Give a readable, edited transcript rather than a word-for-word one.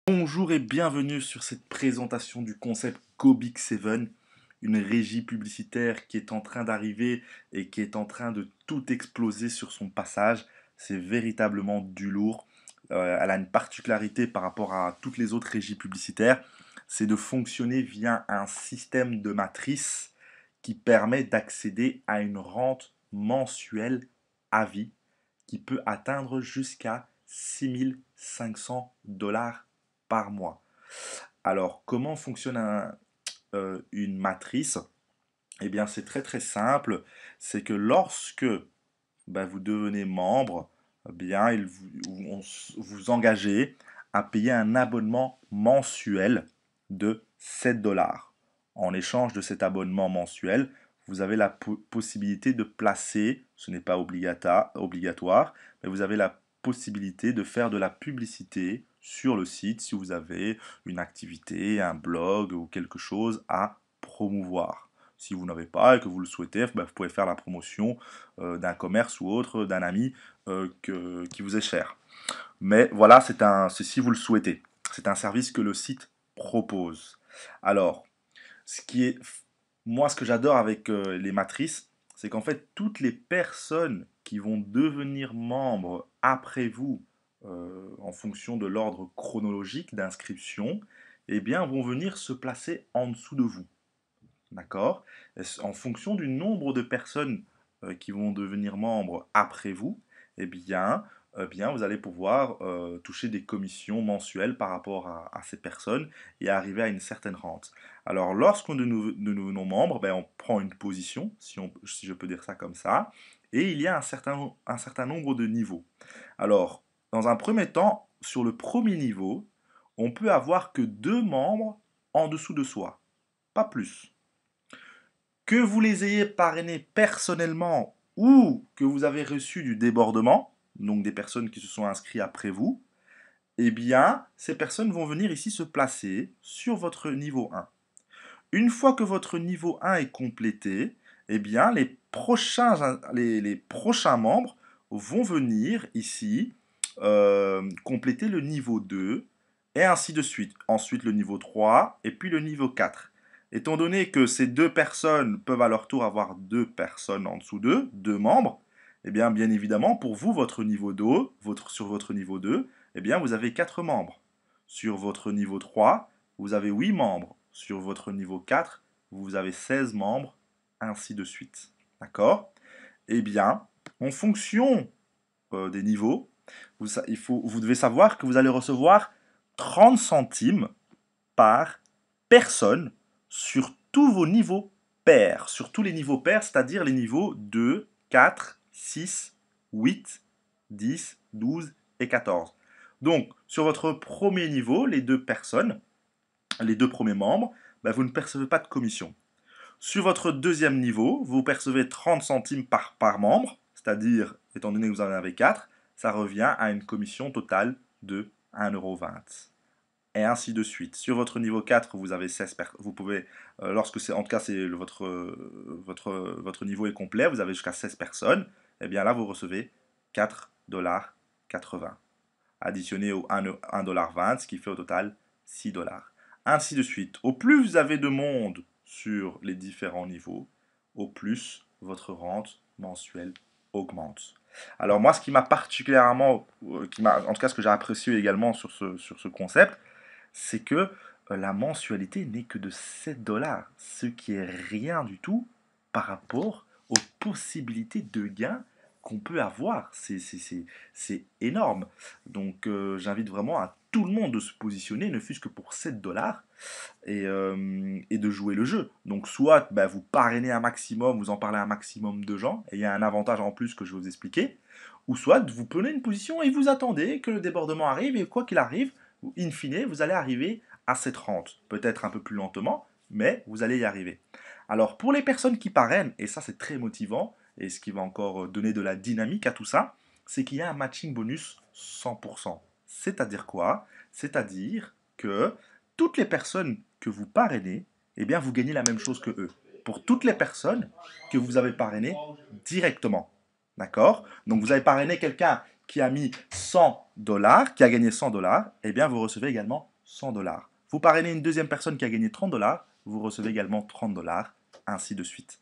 Bonjour et bienvenue sur cette présentation du concept Go Big 7, une régie publicitaire qui est en train d'arriver et qui est en train de tout exploser sur son passage. C'est véritablement du lourd. Elle a une particularité par rapport à toutes les autres régies publicitaires, c'est de fonctionner via un système de matrice qui permet d'accéder à une rente mensuelle à vie qui peut atteindre jusqu'à 6 500 $ par mois. Alors, comment fonctionne une matrice? Eh bien, c'est très très simple. C'est que lorsque vous devenez membre, eh bien, vous engagez à payer un abonnement mensuel de 7 $. En échange de cet abonnement mensuel, vous avez la possibilité de placer, ce n'est pas obligatoire, mais vous avez la possibilité de faire de la publicité sur le site si vous avez une activité, un blog ou quelque chose à promouvoir. Si vous n'avez pas et que vous le souhaitez, vous pouvez faire la promotion d'un commerce ou autre, d'un ami qui vous est cher. Mais voilà, c'est si vous le souhaitez. C'est un service que le site propose. Alors, ce qui est, moi, ce que j'adore avec les matrices, c'est qu'en fait, toutes les personnes qui vont devenir membres après vous, en fonction de l'ordre chronologique d'inscription, eh bien, vont venir se placer en dessous de vous. D'accord? En fonction du nombre de personnes qui vont devenir membres après vous, eh bien, vous allez pouvoir toucher des commissions mensuelles par rapport à ces personnes et arriver à une certaine rente. Alors, lorsqu'on nous devenons membres, on prend une position, si je peux dire ça comme ça, et il y a un certain nombre de niveaux. Alors, dans un premier temps, sur le premier niveau, on peut avoir que 2 membres en dessous de soi, pas plus. Que vous les ayez parrainés personnellement ou que vous avez reçu du débordement, donc des personnes qui se sont inscrites après vous, eh bien, ces personnes vont venir ici se placer sur votre niveau 1. Une fois que votre niveau 1 est complété, eh bien, les prochains membres vont venir ici compléter le niveau 2 et ainsi de suite. Ensuite, le niveau 3 et puis le niveau 4. Étant donné que ces deux personnes peuvent à leur tour avoir 2 personnes en dessous d'eux, 2 membres, eh bien évidemment, pour vous, votre niveau 2, sur votre niveau 2, eh bien, vous avez 4 membres. Sur votre niveau 3, vous avez 8 membres. Sur votre niveau 4, vous avez 16 membres, ainsi de suite. D'accord? Eh bien, en fonction des niveaux, vous devez savoir que vous allez recevoir 30 centimes par personne sur tous vos niveaux pairs. Sur tous les niveaux pairs, c'est-à-dire les niveaux 2, 4, 6, 8, 10, 12 et 14. Donc, sur votre premier niveau, les 2 personnes, les 2 premiers membres, vous ne percevez pas de commission. Sur votre deuxième niveau, vous percevez 30 centimes par membre, c'est-à-dire, étant donné que vous en avez 4, ça revient à une commission totale de 1,20 €. Et ainsi de suite. Sur votre niveau 4, vous avez 16 vous pouvez, lorsque c'est, en tout cas, votre niveau est complet, vous avez jusqu'à 16 personnes, et bien là, vous recevez 4,80 $, additionné au 1,20 $, ce qui fait au total 6 $. Ainsi de suite. Au plus vous avez de monde sur les différents niveaux, au plus votre rente mensuelle augmente. Alors moi, ce qui m'a particulièrement, en tout cas ce que j'ai apprécié également sur ce concept, c'est que la mensualité n'est que de 7 $, ce qui est rien du tout par rapport aux possibilités de gains qu'on peut avoir. C'est énorme. Donc j'invite vraiment à tout le monde de se positionner, ne fût-ce que pour 7 $ et de jouer le jeu. Donc soit vous parrainez un maximum, vous en parlez à un maximum de gens, et il y a un avantage en plus que je vais vous expliquer, ou soit vous prenez une position et vous attendez que le débordement arrive, et quoi qu'il arrive, in fine, vous allez arriver à cette rente. Peut-être un peu plus lentement, mais vous allez y arriver. Alors pour les personnes qui parrainent, et ça c'est très motivant, et ce qui va encore donner de la dynamique à tout ça, c'est qu'il y a un matching bonus 100%. C'est-à-dire quoi? C'est-à-dire que toutes les personnes que vous parrainez, eh bien vous gagnez la même chose que eux. Pour toutes les personnes que vous avez parrainées directement. D'accord? Donc vous avez parrainé quelqu'un qui a mis 100 $, qui a gagné 100 $, eh bien vous recevez également 100 dollars. Vous parrainez une deuxième personne qui a gagné 30 dollars, vous recevez également 30 dollars, ainsi de suite.